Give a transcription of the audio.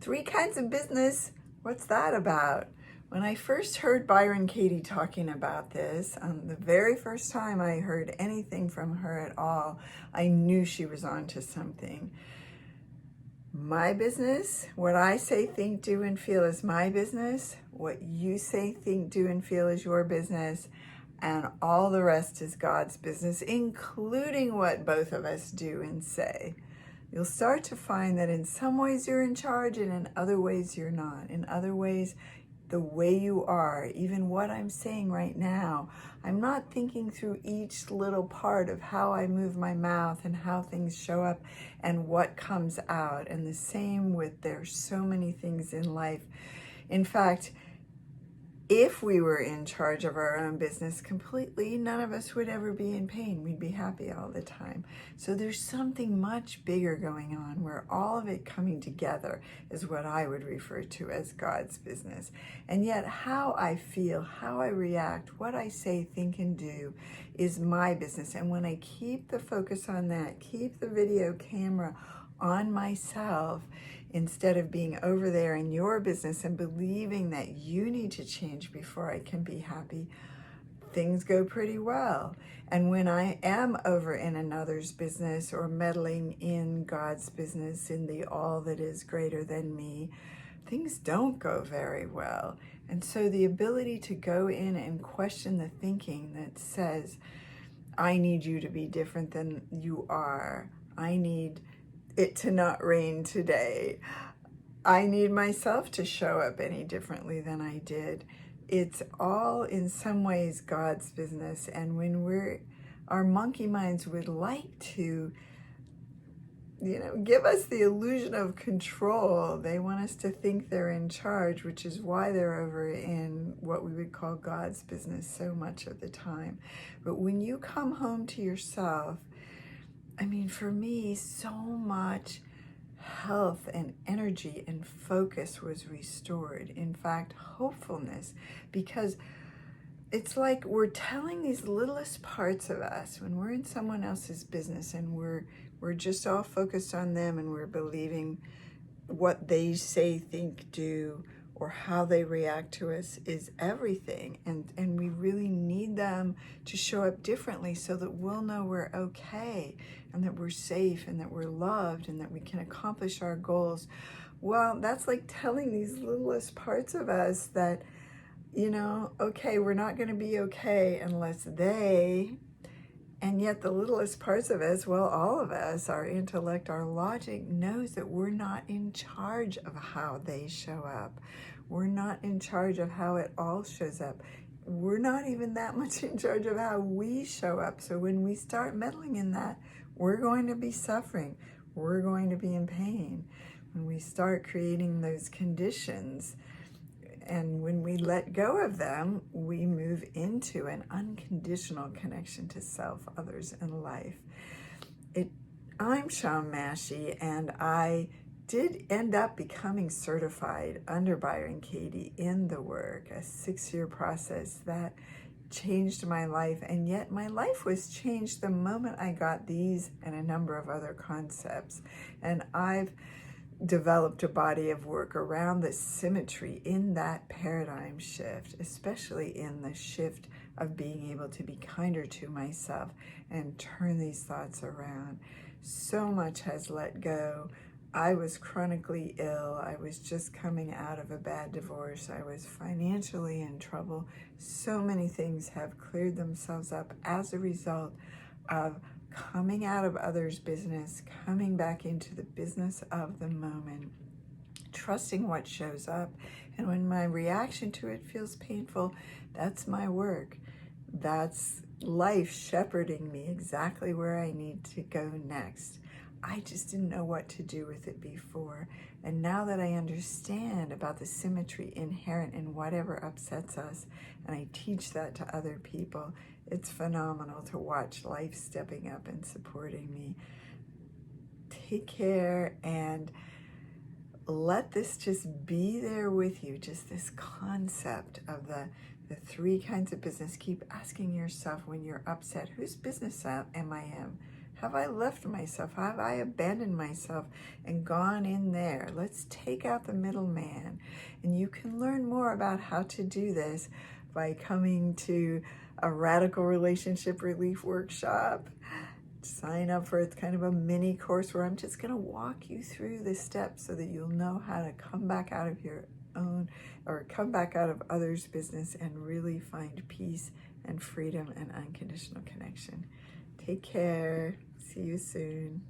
Three kinds of business. What's that about? When I first heard Byron Katie talking about this, the very first time I heard anything from her at all, I knew she was onto something. My business, what I say, think, do, and feel is my business. What you say, think, do, and feel is your business. And all the rest is God's business, including what both of us do and say. You'll start to find that in some ways you're in charge and in other ways you're not. In other ways, the way you are, even what I'm saying right now, I'm not thinking through each little part of how I move my mouth and how things show up and what comes out. And the same with there's so many things in life. In fact, if we were in charge of our own business completely, none of us would ever be in pain. We'd be happy all the time. So there's something much bigger going on where all of it coming together is what I would refer to as God's business. And yet how I feel, how I react, what I say, think, and do is my business. And when I keep the focus on that, keep the video camera on myself, instead of being over there in your business and believing that you need to change before I can be happy, things go pretty well. And when I am over in another's business or meddling in God's business, in the all that is greater than me, things don't go very well. And so the ability to go in and question the thinking that says, I need you to be different than you are. I need it to not rain today. I need myself to show up any differently than I did. It's all in some ways God's business. And when our monkey minds would like to, give us the illusion of control. They want us to think they're in charge, which is why they're over in what we would call God's business so much of the time. But when you come home to yourself, for me, so much health and energy and focus was restored. In fact, hopefulness, because it's like we're telling these littlest parts of us when we're in someone else's business and we're just all focused on them and we're believing what they say, think, do, or how they react to us is everything. And we really need them to show up differently so that we'll know we're okay and that we're safe and that we're loved and that we can accomplish our goals. Well, that's like telling these littlest parts of us that, okay, we're not going to be okay unless they. And yet the littlest parts of us, well, all of us, our intellect, our logic knows that we're not in charge of how they show up. We're not in charge of how it all shows up. We're not even that much in charge of how we show up. So when we start meddling in that, we're going to be suffering. We're going to be in pain. When we start creating those conditions, and when we let go of them, we move into an unconditional connection to self, others, and life. I'm Shawn Mahshie, and I did end up becoming certified under Byron Katie in the work, a 6-year process that changed my life. And yet my life was changed the moment I got these and a number of other concepts. And I've developed a body of work around the symmetry in that paradigm shift, especially in the shift of being able to be kinder to myself and turn these thoughts around. So much has let go. I was chronically ill. I was just coming out of a bad divorce. I was financially in trouble. So many things have cleared themselves up as a result of coming out of others' business, coming back into the business of the moment, trusting what shows up. And when my reaction to it feels painful, that's my work. That's life shepherding me exactly where I need to go next. I just didn't know what to do with it before. And now that I understand about the symmetry inherent in whatever upsets us, and I teach that to other people, it's phenomenal to watch life stepping up and supporting me. Take care and let this just be there with you, just this concept of the three kinds of business. Keep asking yourself when you're upset, whose business am I in? Have I left myself? Have I abandoned myself and gone in there? Let's take out the middleman. And you can learn more about how to do this by coming to a radical relationship relief workshop. Sign up for it's kind of a mini course where I'm just going to walk you through the steps so that you'll know how to come back out of your own or come back out of others' business and really find peace and freedom and unconditional connection. Take care. See you soon.